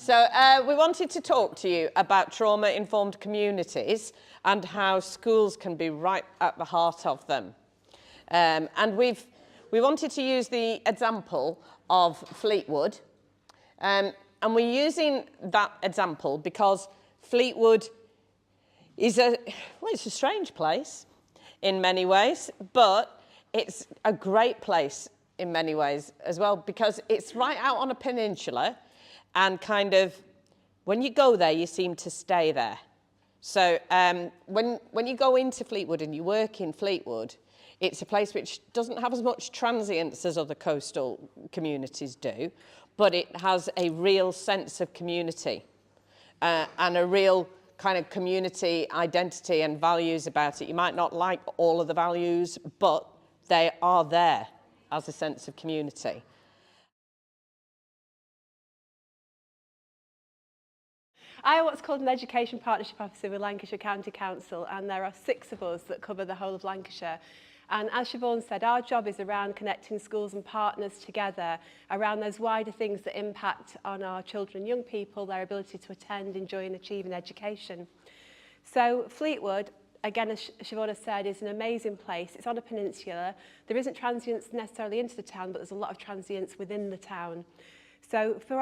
So we wanted to talk to you about trauma-informed communities and how schools can be right at the heart of them. And we wanted to use the example of Fleetwood. And we're using that example because Fleetwood is it's a strange place in many ways, but it's a great place in many ways as well, because it's right out on a peninsula, and kind of when you go there, you seem to stay there. So when you go into Fleetwood and you work in Fleetwood, it's a place which doesn't have as much transience as other coastal communities do, but it has a real sense of community and a real kind of community identity and values about it. You might not like all of the values, but they are there as a sense of community. I am what's called an Education Partnership Officer with Lancashire County Council, and there are 6 of us that cover the whole of Lancashire. And as Siobhan said, our job is around connecting schools and partners together around those wider things that impact on our children and young people, their ability to attend, enjoy and achieve an education. So Fleetwood, again, as Siobhan has said, is an amazing place. It's on a peninsula. There isn't transience necessarily into the town, but there's a lot of transience within the town. So for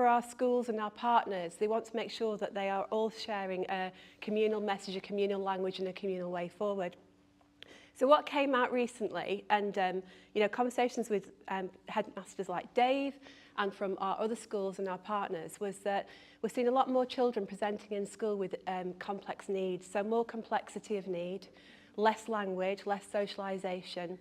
our schools and our partners, they want to make sure that they are all sharing a communal message, a communal language and a communal way forward. So what came out recently, and conversations with headmasters like Dave and from our other schools and our partners, was that we're seeing a lot more children presenting in school with complex needs, so more complexity of need, less language, less socialisation,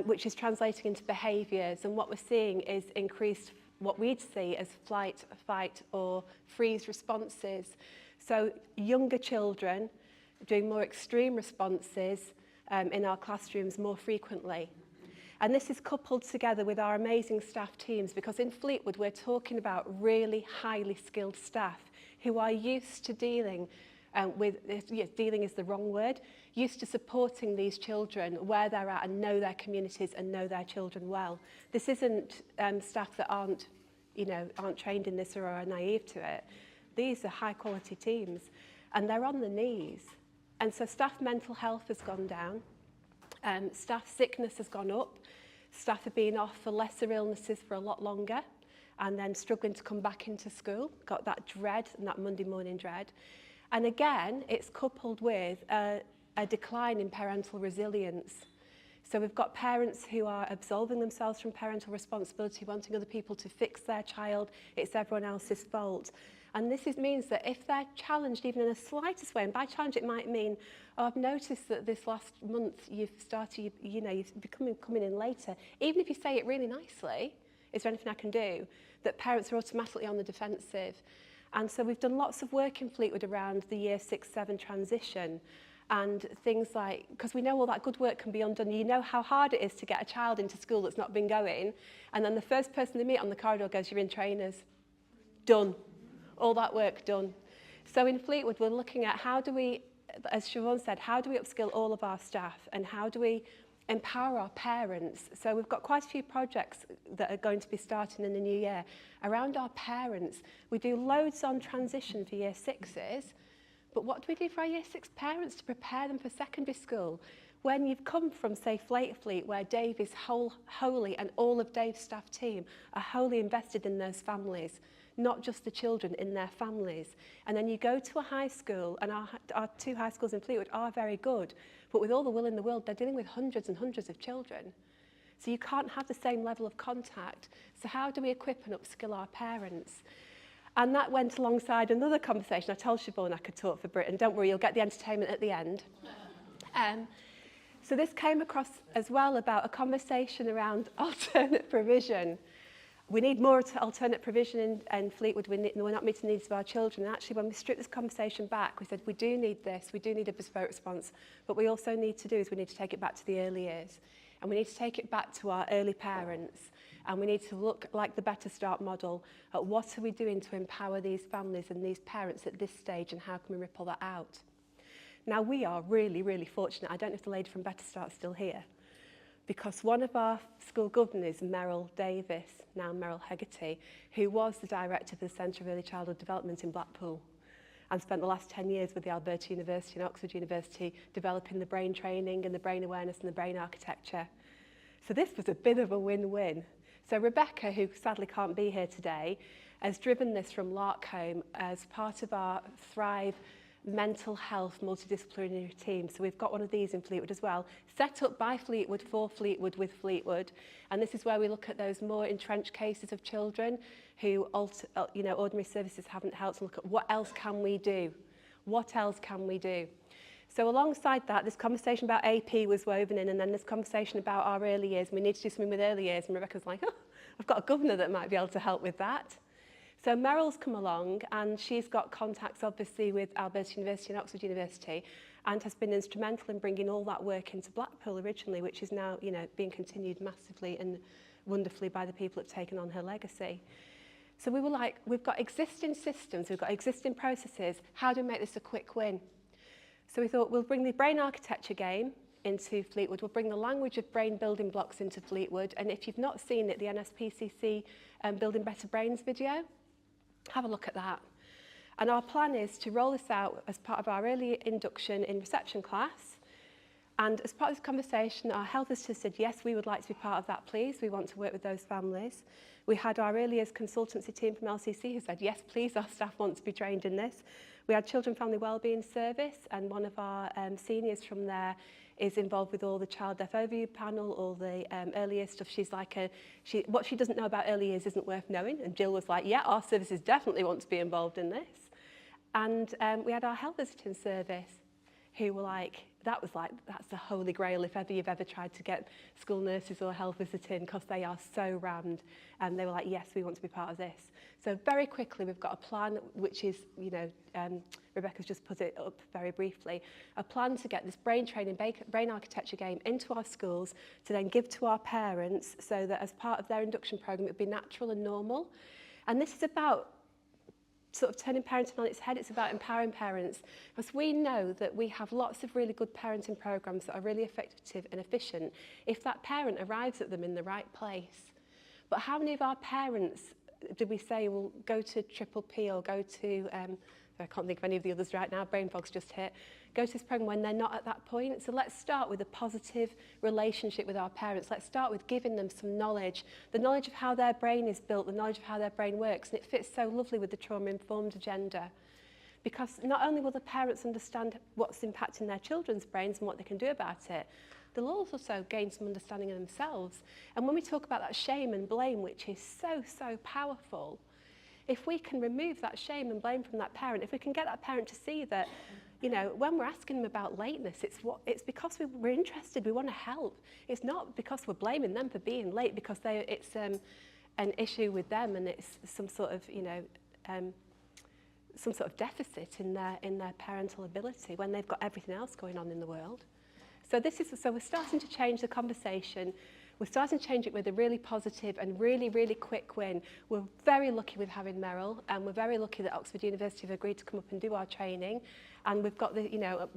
which is translating into behaviours. And what we're seeing is increased, what we'd see as flight, fight or freeze responses. So younger children doing more extreme responses in our classrooms more frequently. And this is coupled together with our amazing staff teams, because in Fleetwood we're talking about really highly skilled staff who are used to dealing dealing is the wrong word, used to supporting these children where they're at and know their communities and know their children well. This isn't staff that aren't trained in this or are naive to it. These are high quality teams and they're on the knees. And so staff mental health has gone down, staff sickness has gone up, staff have been off for lesser illnesses for a lot longer and then struggling to come back into school, got that dread and that Monday morning dread. And again, it's coupled with a decline in parental resilience. So we've got parents who are absolving themselves from parental responsibility, wanting other people to fix their child, it's everyone else's fault. And this means that if they're challenged even in the slightest way, and by challenge it might mean, oh, I've noticed that this last month you've started, you've become coming in later. Even if you say it really nicely, is there anything I can do? That parents are automatically on the defensive. And so we've done lots of work in Fleetwood around the year 6-7 transition and things like, because we know all that good work can be undone. You know how hard it is to get a child into school that's not been going, and then the first person they meet on the corridor goes, you're in trainers. Done. All that work done. So in Fleetwood, we're looking at how do we, as Siobhan said, how do we upskill all of our staff and how do we empower our parents? So we've got quite a few projects that are going to be starting in the new year around our parents. We do loads on transition for year 6s, but what do we do for our year 6 parents to prepare them for secondary school? When you've come from, say, Flakefleet, where Dave is wholly, and all of Dave's staff team are wholly invested in those families, not just the children, in their families. And then you go to a high school, and our 2 high schools in Fleetwood are very good, but with all the will in the world, they're dealing with hundreds and hundreds of children. So you can't have the same level of contact. So how do we equip and upskill our parents? And that went alongside another conversation. I told Siobhan I could talk for Britain. Don't worry, you'll get the entertainment at the end. So this came across as well about a conversation around alternate provision. We need more alternate provision in Fleetwood. We're not meeting the needs of our children. And actually, when we stripped this conversation back, we said, we do need this, we do need a bespoke response. But we also need to we need to take it back to the early years. And we need to take it back to our early parents. And we need to look like the Better Start model at what are we doing to empower these families and these parents at this stage, and how can we ripple that out? Now, we are really, really fortunate. I don't know if the lady from Better Start's still here. because one of our school governors, Merrill Davis, now Merrill Hegarty, who was the director of the Centre of Early Childhood Development in Blackpool, and spent the last 10 years with the Alberta University and Oxford University developing the brain training and the brain awareness and the brain architecture. So this was a bit of a win-win. So Rebecca, who sadly can't be here today, has driven this from Larkholme as part of our Thrive mental health multidisciplinary team. So we've got one of these in Fleetwood as well, set up by Fleetwood for Fleetwood with Fleetwood. And this is where we look at those more entrenched cases of children who ordinary services haven't helped, and look at what else can we do? What else can we do? So alongside that, this conversation about AP was woven in, and then this conversation about our early years. We need to do something with early years. And Rebecca's like, oh, I've got a governor that might be able to help with that. So Meryl's come along, and she's got contacts obviously with Alberta University and Oxford University, and has been instrumental in bringing all that work into Blackpool originally, which is now, being continued massively and wonderfully by the people that have taken on her legacy. So we were like, we've got existing systems, we've got existing processes, how do we make this a quick win? So we thought we'll bring the brain architecture game into Fleetwood, we'll bring the language of brain building blocks into Fleetwood, and if you've not seen it, the NSPCC Building Better Brains video, have a look at that. And our plan is to roll this out as part of our early induction in reception class. And as part of this conversation, our health visitors said, yes, we would like to be part of that, please. We want to work with those families. We had our early years consultancy team from LCC who said, yes, please, our staff want to be trained in this. We had Children Family Wellbeing Service, and one of our seniors from there is involved with all the child death overview panel, all the early years stuff. She's like what she doesn't know about early years isn't worth knowing. And Jill was like, yeah, our services definitely want to be involved in this. And we had our health visiting service who were like, that's the holy grail if ever you've ever tried to get school nurses or health visiting, because they are so rammed. And they were like, yes, we want to be part of this. So very quickly, we've got a plan, which is, Rebecca's just put it up very briefly, a plan to get this brain training, brain architecture game into our schools to then give to our parents so that as part of their induction programme, it would be natural and normal. And this is about sort of turning parenting on its head. It's about empowering parents, because we know that we have lots of really good parenting programs that are really effective and efficient if that parent arrives at them in the right place. But how many of our parents did we say will go to Triple P or go to, I can't think of any of the others right now, brain fog's just hit, go to this program when they're not at that point? So let's start with a positive relationship with our parents. Let's start with giving them some knowledge, the knowledge of how their brain is built, the knowledge of how their brain works. And it fits so lovely with the trauma-informed agenda, because not only will the parents understand what's impacting their children's brains and what they can do about it, they'll also gain some understanding of themselves. And when we talk about that shame and blame, which is so, so powerful, if we can remove that shame and blame from that parent, if we can get that parent to see that, when we're asking them about lateness, it's because we're interested, we want to help. It's not because we're blaming them for being late, because it's an issue with them, and it's some sort of, some sort of deficit in their parental ability when they've got everything else going on in the world. So we're starting to change the conversation. We're starting to change it with a really positive and really, really quick win. We're very lucky with having Merrill, and we're very lucky that Oxford University have agreed to come up and do our training. And we've got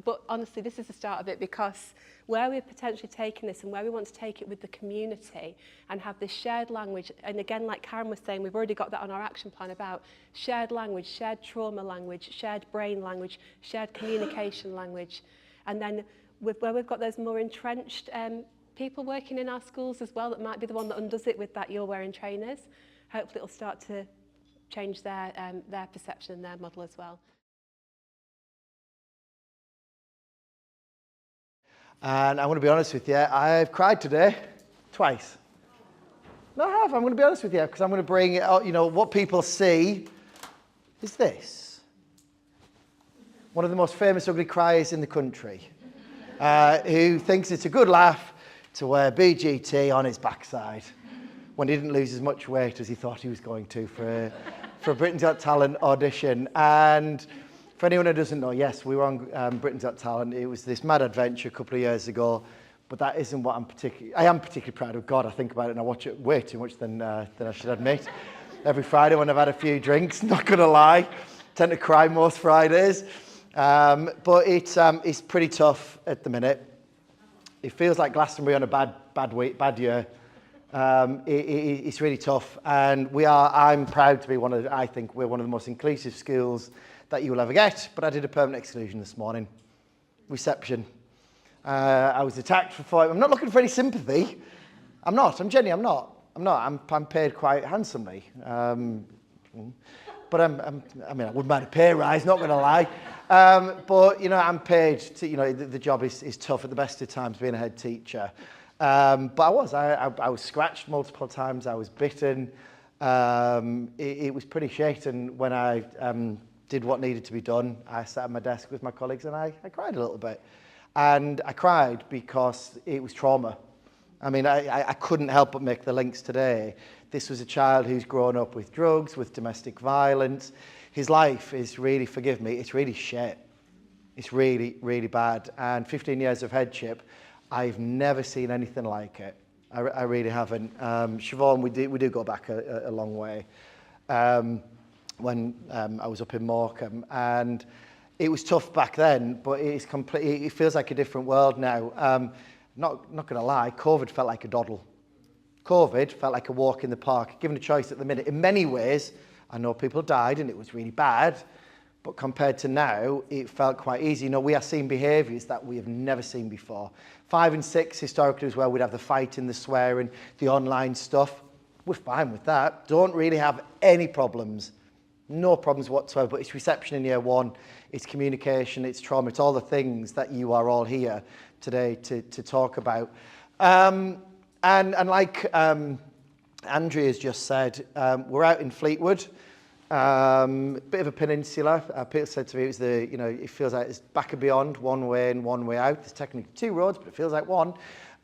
but honestly, this is the start of it, because where we're potentially taking this and where we want to take it with the community and have this shared language, and again, like Karen was saying, we've already got that on our action plan about shared language, shared trauma language, shared brain language, shared communication language. And then where we've got those more entrenched people working in our schools as well, that might be the one that undoes it with that you're wearing trainers. Hopefully it'll start to change their perception and their model as well. And I'm going to be honest with you, I've cried today twice. No, I have. I'm going to be honest with you, because I'm going to bring it out. What people see is this. One of the most famous ugly criers in the country, who thinks it's a good laugh to wear BGT on his backside when he didn't lose as much weight as he thought he was going to for a Britain's Got Talent audition. And for anyone who doesn't know, yes, we were on Britain's Got Talent. It was this mad adventure a couple of years ago, but that isn't what I am particularly proud of. God, I think about it and I watch it way too much than I should admit. Every Friday when I've had a few drinks, not going to lie, tend to cry most Fridays. But it's pretty tough at the minute. It feels like Glastonbury on a bad bad week, bad year. It's really tough, and I'm proud to be I think we're one of the most inclusive schools that you will ever get, but I did a permanent exclusion this morning. Reception. I was attacked for 5. I'm not looking for any sympathy. I'm not. I'm paid quite handsomely. But I wouldn't mind a pay rise, not going to lie. But, I'm paid to, the job is tough at the best of times being a head teacher. But I was scratched multiple times. I was bitten. It was pretty shit. And when I did what needed to be done, I sat at my desk with my colleagues and I cried a little bit. And I cried because it was trauma. I couldn't help but make the links today. This was a child who's grown up with drugs, with domestic violence. His life is really, forgive me, it's really shit. It's really, really bad. And 15 years of headship, I've never seen anything like it. I really haven't. Siobhan, we do go back a long way. When I was up in Morecambe, and it was tough back then, but it feels like a different world now. Not going to lie, COVID felt like a doddle. COVID felt like a walk in the park. Given a choice at the minute, in many ways, I know people died and it was really bad, but compared to now, it felt quite easy. We are seeing behaviours that we have never seen before. 5 and 6 historically was where we'd have the fighting, the swearing, the online stuff. We're fine with that. Don't really have any problems. No problems whatsoever, but it's reception in year 1, it's communication, it's trauma, it's all the things that you are all here today to talk about. And like Andrea's just said, we're out in Fleetwood, bit of a peninsula. Peter said to me, it feels like it's back and beyond, one way in, one way out. There's technically 2 roads, but it feels like one.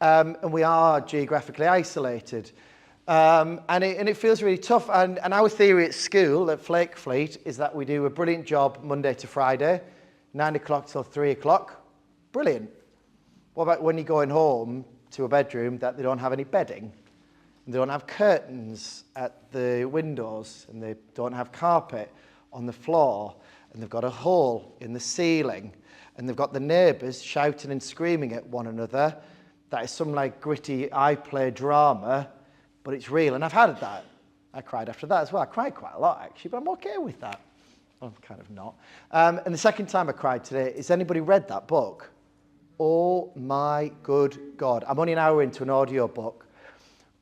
And we are geographically isolated. And it feels really tough. And our theory at school, at Flakefleet, is that we do a brilliant job Monday to Friday, 9 o'clock till 3 o'clock. Brilliant. What about when you're going home to a bedroom that they don't have any bedding? And they don't have curtains at the windows, and they don't have carpet on the floor, and they've got a hole in the ceiling, and they've got the neighbours shouting and screaming at one another. That is some gritty iPlay drama, but it's real. And I've had that. I cried after that as well. I cried quite a lot, actually, but I'm okay with that. I'm kind of not. And the second time I cried today, has anybody read that book? Oh my good God. I'm only an hour into an audio book,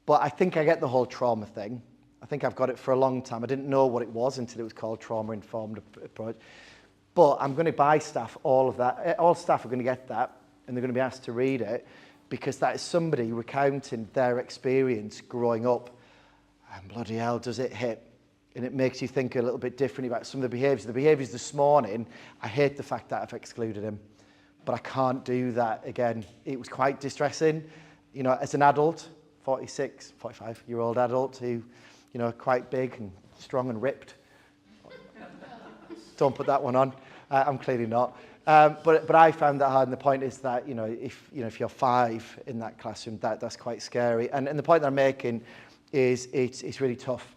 but I think I get the whole trauma thing. I think I've got it for a long time. I didn't know what it was until it was called trauma-informed approach. But I'm going to buy staff all of that. All staff are going to get that, and they're going to be asked to read it, because that is somebody recounting their experience growing up. And bloody hell, does it hit. And it makes you think a little bit differently about some of the behaviours. The behaviours this morning, I hate the fact that I've excluded him. But I can't do that again. It was quite distressing. As an adult, 46, 45-year-old adult who, quite big and strong and ripped. Don't put that one on. I'm clearly not. But I found that hard, and the point is that if you're 5 in that classroom, that's quite scary. And the point that I'm making is it's really tough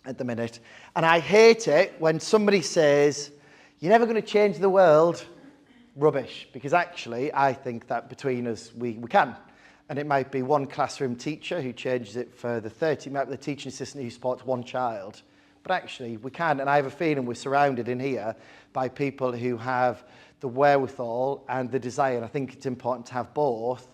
at the minute. And I hate it when somebody says you're never going to change the world. Rubbish, because actually I think that between us we can. And it might be one classroom teacher who changes it for the 30, it might be the teaching assistant who supports one child. But actually we can, and I have a feeling we're surrounded in here by people who have the wherewithal and the desire, and I think it's important to have both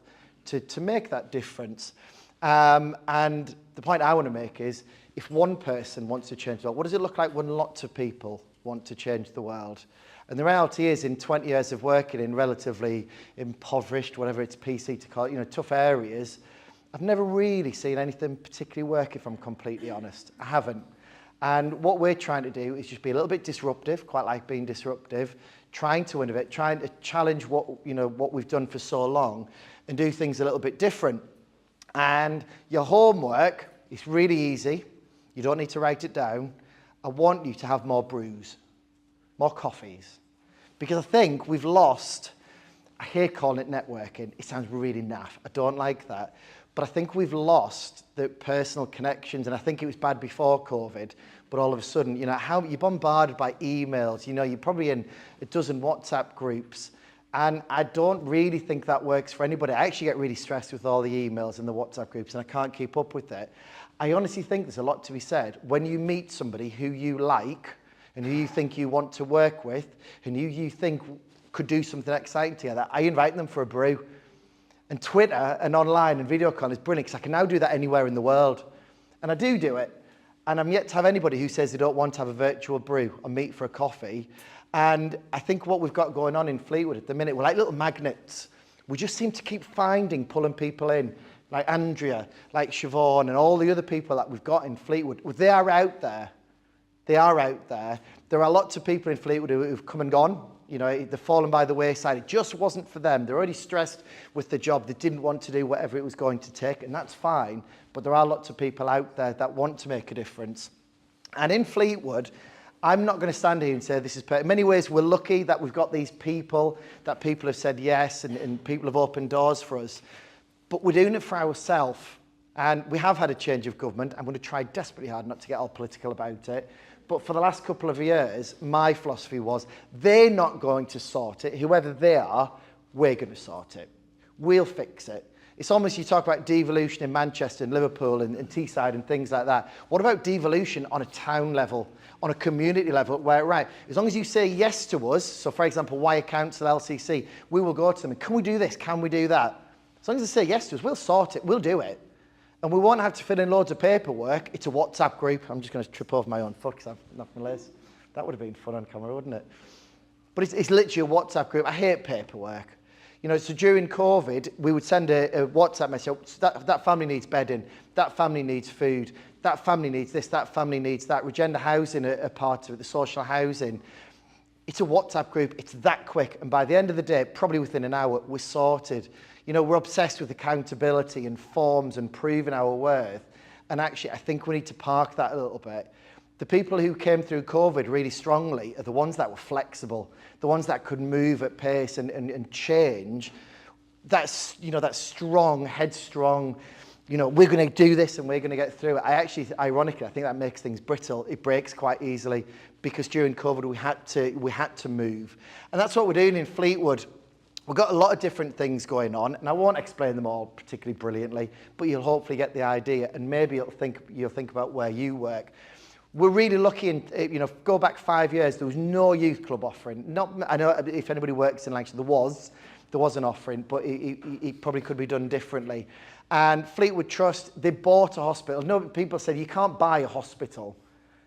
to make that difference. And the point I want to make is, if one person wants to change the world, what does it look like when lots of people want to change the world? And the reality is, in 20 years of working in relatively impoverished, whatever it's PC to call it, tough areas, I've never really seen anything particularly work, if I'm completely honest. I haven't. And what we're trying to do is just be a little bit disruptive, quite like being disruptive, trying to innovate, trying to challenge what we've done for so long and do things a little bit different. And your homework is really easy. You don't need to write it down. I want you to have more brews. More coffees. Because I think we've lost, I hate calling it networking. It sounds really naff. I don't like that. But I think we've lost the personal connections, and I think it was bad before COVID, but all of a sudden, how you're bombarded by emails, you're probably in a dozen WhatsApp groups, And I don't really think that works for anybody. I actually get really stressed with all the emails and the WhatsApp groups, and I can't keep up with it. I honestly think there's a lot to be said. When you meet somebody who you like and who you think you want to work with and who you think could do something exciting together, I invite them for a brew. And Twitter and online and video call is brilliant because I can now do that anywhere in the world. And I do it. And I'm yet to have anybody who says they don't want to have a virtual brew or meet for a coffee. And I think what we've got going on in Fleetwood at the minute, we're like little magnets. We just seem to keep pulling people in, like Andrea, like Siobhan, and all the other people that we've got in Fleetwood. They are out there. They are out there. There are lots of people in Fleetwood who've come and gone. You know, they've fallen by the wayside. It just wasn't for them. They're already stressed with the job. They didn't want to do whatever it was going to take, and that's fine. But there are lots of people out there that want to make a difference. And in Fleetwood, I'm not going to stand here and say this is perfect. In many ways, we're lucky that we've got these people, that people have said yes, and people have opened doors for us. But we're doing it for ourselves. And we have had a change of government. I'm going to try desperately hard not to get all political about it. But for the last couple of years, my philosophy was, they're not going to sort it. Whoever they are, we're going to sort it. We'll fix it. It's almost, you talk about devolution in Manchester and Liverpool and Teesside and things like that. What about devolution on a town level, on a community level, where, right, as long as you say yes to us, so for example, Wyre Council, LCC, we will go to them and, can we do this? Can we do that? As long as they say yes to us, we'll sort it, we'll do it. And we won't have to fill in loads of paperwork. It's a WhatsApp group. I'm just going to trip over my own foot because I've knocked my legs. That would have been fun on camera, wouldn't it? But it's literally a WhatsApp group. I hate paperwork. You know, so during COVID, we would send a WhatsApp message. That family needs bedding. That family needs food. That family needs this. That family needs that. Regender housing are part of it, the social housing. It's a WhatsApp group. It's that quick. And by the end of the day, probably within an hour, we're sorted. You know, we're obsessed with accountability and forms and proving our worth. And actually, I think we need to park that a little bit. The people who came through COVID really strongly are the ones that were flexible, the ones that could move at pace and change. That's, you know, that strong, headstrong, you know, we're going to do this and we're going to get through it. Ironically, I think that makes things brittle. It breaks quite easily because during COVID we had to move. And that's what we're doing in Fleetwood. We've got a lot of different things going on, and I won't explain them all particularly brilliantly, but you'll hopefully get the idea, and maybe you'll think about where you work. We're really lucky, you know, go back 5 years, there was no youth club offering. I know if anybody works in Lancashire, there was an offering, but it probably could be done differently. And Fleetwood Trust, they bought a hospital. No, people said you can't buy a hospital.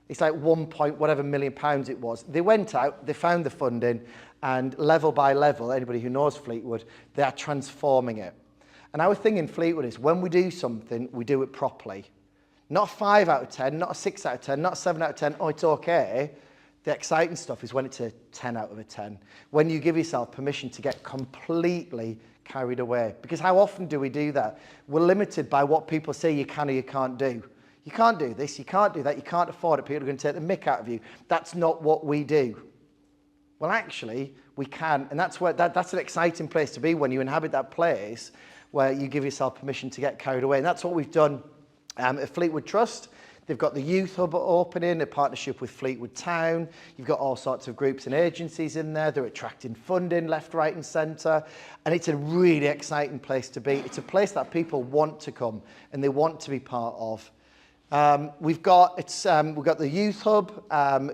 It's like £1 million it was. They went out, they found the funding, and level by level, anybody who knows Fleetwood, they are transforming it. And our thing in Fleetwood is when we do something, we do it properly. Not a 5 out of 10, not a 6 out of 10, not a 7 out of 10, oh, it's okay. The exciting stuff is when it's a 10 out of a 10. When you give yourself permission to get completely carried away. Because how often do we do that? We're limited by what people say you can or you can't do. You can't do this, you can't do that, you can't afford it, people are going to take the mick out of you. That's not what we do. Well, actually, we can, and that's an exciting place to be when you inhabit that place where you give yourself permission to get carried away. And that's what we've done at Fleetwood Trust. They've got the Youth Hub opening, a partnership with Fleetwood Town. You've got all sorts of groups and agencies in there. They're attracting funding left, right and centre. And it's a really exciting place to be. It's a place that people want to come and they want to be part of. We've got the Youth Hub,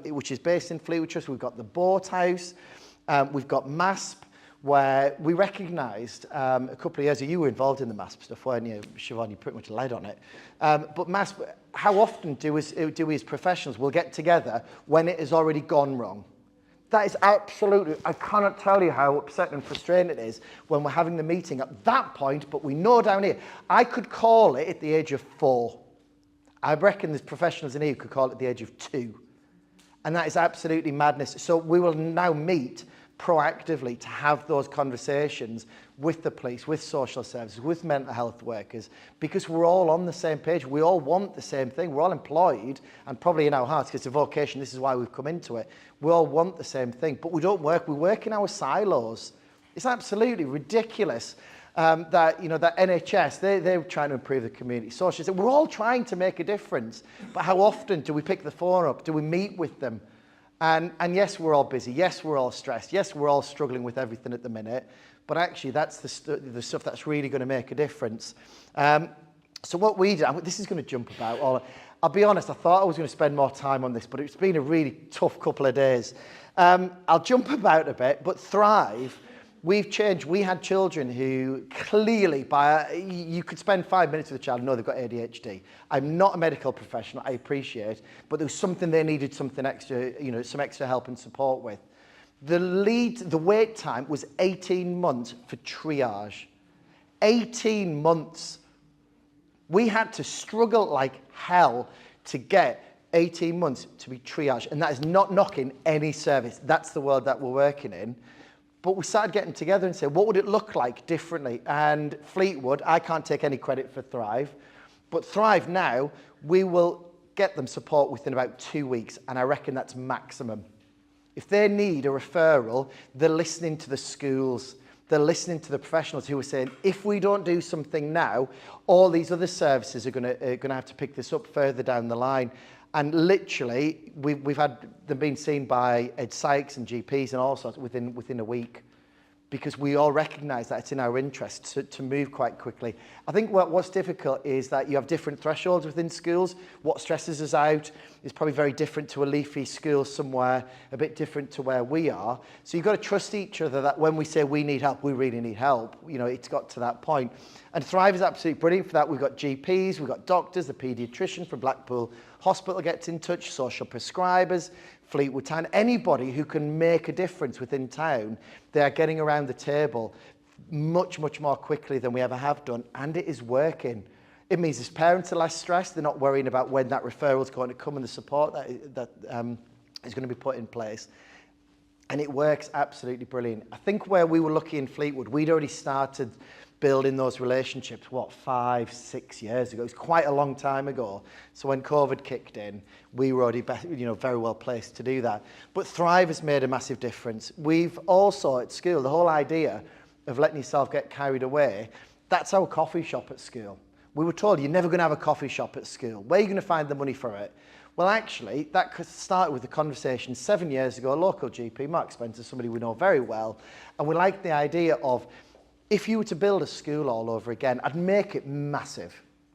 which is based in Fleetwood Trust. We've got the Boat House. We've got MASP, where we recognised a couple of years ago, you were involved in the MASP stuff, weren't you, Siobhan? You pretty much led on it. But MASP, how often do we as professionals will get together when it has already gone wrong? That is absolutely, I cannot tell you how upsetting and frustrating it is when we're having the meeting at that point, but we know down here, I could call it at the age of 4. I reckon there's professionals in here who could call it at the age of 2. And that is absolutely madness. So we will now meet proactively to have those conversations with the police, with social services, with mental health workers, because we're all on the same page. We all want the same thing. We're all employed, and probably in our hearts, because it's a vocation, this is why we've come into it. We all want the same thing, but we don't work. We work in our silos. It's absolutely ridiculous. That NHS, they're trying to improve the community. Social, we're all trying to make a difference. But how often do we pick the phone up? Do we meet with them? And yes, we're all busy. Yes, we're all stressed. Yes, we're all struggling with everything at the minute. But actually, that's the stuff that's really going to make a difference. So what we did, this is going to jump about. I'll be honest, I thought I was going to spend more time on this, but it's been a really tough couple of days. I'll jump about a bit, but Thrive, we've changed. We had children who clearly, you could spend 5 minutes with a child and know they've got ADHD. I'm not a medical professional, I appreciate, but there was something they needed, something extra, some extra help and support with. The wait time was 18 months for triage. 18 months. We had to struggle like hell to get 18 months to be triaged. And that is not knocking any service. That's the world that we're working in. But we started getting together and said, what would it look like differently? And Fleetwood, I can't take any credit for Thrive, but Thrive now, we will get them support within about 2 weeks. And I reckon that's maximum. If they need a referral, they're listening to the schools. They're listening to the professionals who are saying, if we don't do something now, all these other services are going to have to pick this up further down the line. And literally, we've had them being seen by Ed Sykes and GPs and all sorts within a week, because we all recognise that it's in our interest to move quite quickly. I think what's difficult is that you have different thresholds within schools. What stresses us out is probably very different to a leafy school somewhere, a bit different to where we are. So you've got to trust each other that when we say we need help, we really need help. It's got to that point. And Thrive is absolutely brilliant for that. We've got GPs, we've got doctors, the paediatrician from Blackpool Hospital gets in touch, social prescribers, Fleetwood Town, anybody who can make a difference within town, they are getting around the table much, much more quickly than we ever have done, and it is working. It means as parents are less stressed, they're not worrying about when that referral is going to come and the support that is going to be put in place. And it works absolutely brilliant. I think where we were lucky in Fleetwood, we'd already started building those relationships, 5, 6 years ago. It was quite a long time ago. So when COVID kicked in, we were already very well placed to do that. But Thrive has made a massive difference. We've also at school, the whole idea of letting yourself get carried away, that's our coffee shop at school. We were told you're never going to have a coffee shop at school. Where are you going to find the money for it? Well, actually, that started with a conversation 7 years ago, a local GP, Mark Spencer, somebody we know very well, and we liked the idea of, if you were to build a school all over again, I'd make it massive.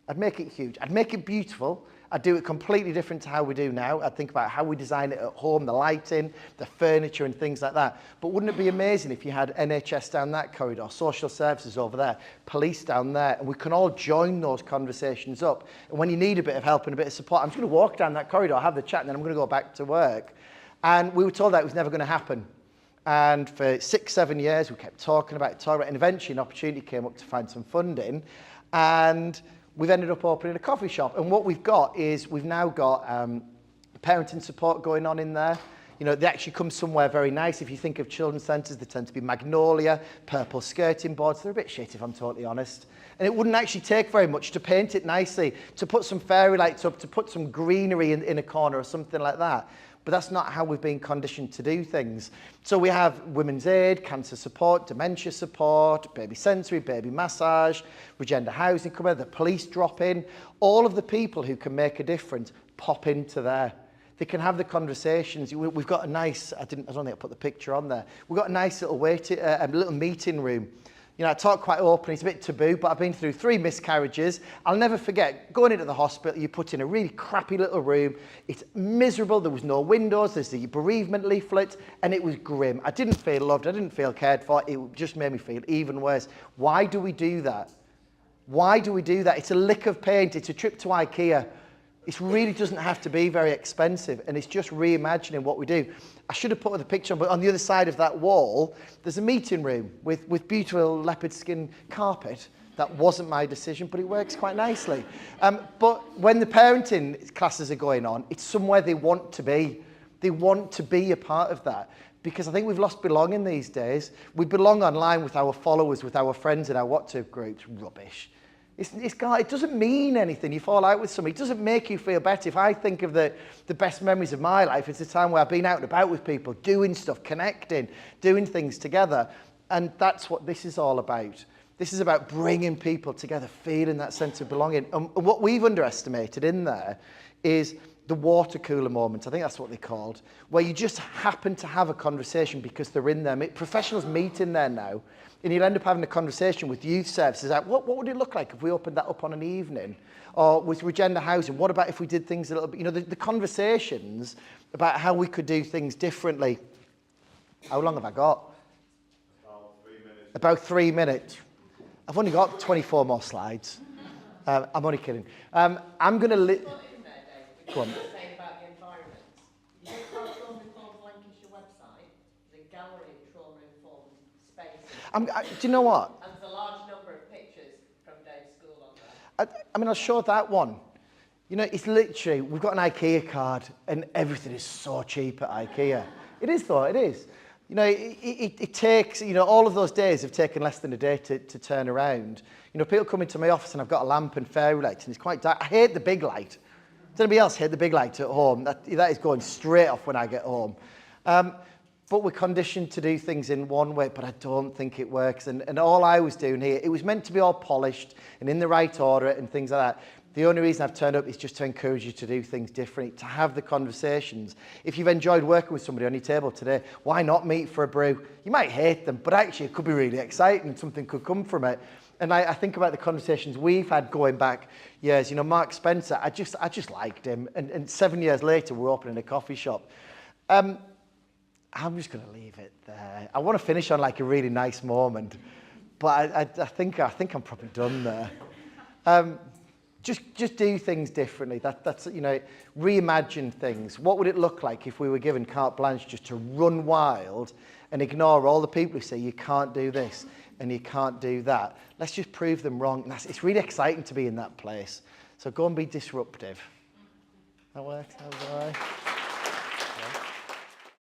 I'd make it huge. I'd make it beautiful. I'd do it completely different to how we do now. I'd think about how we design it at home, the lighting, the furniture and things like that. But wouldn't it be amazing if you had NHS down that corridor, social services over there, police down there, and we can all join those conversations up. And when you need a bit of help and a bit of support, I'm just going to walk down that corridor, have the chat, and then I'm going to go back to work. And we were told that it was never going to happen. And for 6, 7 years, we kept talking about it, and eventually an opportunity came up to find some funding, and we've ended up opening a coffee shop. And what we've got is we've now got parenting support going on in there. They actually come somewhere very nice. If you think of children's centres, they tend to be magnolia, purple skirting boards. They're a bit shit, if I'm totally honest. And it wouldn't actually take very much to paint it nicely, to put some fairy lights up, to put some greenery in a corner or something like that. But that's not how we've been conditioned to do things. So we have women's aid, cancer support, dementia support, baby sensory, baby massage, Regenda housing cover, the police drop in. All of the people who can make a difference pop into there. They can have the conversations. We've got a nice, I don't think I put the picture on there. We've got a nice little little meeting room. I talk quite openly, it's a bit taboo, but I've been through 3 miscarriages. I'll never forget going into the hospital, you put in a really crappy little room. It's miserable, there was no windows, there's the bereavement leaflet, and it was grim. I didn't feel loved, I didn't feel cared for, it just made me feel even worse. Why do we do that? Why do we do that? It's a lick of paint, it's a trip to IKEA. It really doesn't have to be very expensive, and it's just reimagining what we do. I should have put the picture on, but on the other side of that wall, there's a meeting room with beautiful leopard skin carpet. That wasn't my decision, but it works quite nicely. But when the parenting classes are going on, it's somewhere they want to be. They want to be a part of that. Because I think we've lost belonging these days. We belong online with our followers, with our friends in our WhatsApp groups. Rubbish. It doesn't mean anything. You fall out with somebody. It doesn't make you feel better. If I think of the best memories of my life, it's the time where I've been out and about with people, doing stuff, connecting, doing things together. And that's what this is all about. This is about bringing people together, feeling that sense of belonging. And what we've underestimated in there is the water cooler moments, I think that's what they're called, where you just happen to have a conversation because they're in there. Professionals meet in there now, and you'll end up having a conversation with youth services. Like, what would it look like if we opened that up on an evening? Or with Regenda Housing, what about if we did things a little bit, the conversations about how we could do things differently. How long have I got? About 3 minutes. About 3 minutes. I've only got 24 more slides. I'm only kidding. I'm going to... Go on. Saying about the environment. You know our Trauma-Informed Lancashire website? The gallery of trauma-informed spaces. Do you know what? And there's a large number of pictures from Dave's school on there. I mean, I'll show that one. It's literally, we've got an IKEA card and everything is so cheap at IKEA. It is though, it is. It takes, all of those days have taken less than a day to turn around. People come into my office and I've got a lamp and fairy lights and it's quite dark. I hate the big light. Does anybody else hate the big light at home? That is going straight off when I get home. But we're conditioned to do things in one way, but I don't think it works. And all I was doing here, it was meant to be all polished and in the right order and things like that. The only reason I've turned up is just to encourage you to do things differently, to have the conversations. If you've enjoyed working with somebody on your table today, why not meet for a brew? You might hate them, but actually it could be really exciting and something could come from it. And I think about the conversations we've had going back years. Mark Spencer, I just liked him. And 7 years later, we're opening a coffee shop. I'm just going to leave it there. I want to finish on like a really nice moment, but I think I'm probably done there. Just do things differently. That's reimagine things. What would it look like if we were given carte blanche just to run wild and ignore all the people who say you can't do this and you can't do that? Let's just prove them wrong. And it's really exciting to be in that place. So go and be disruptive. That works. That was all right.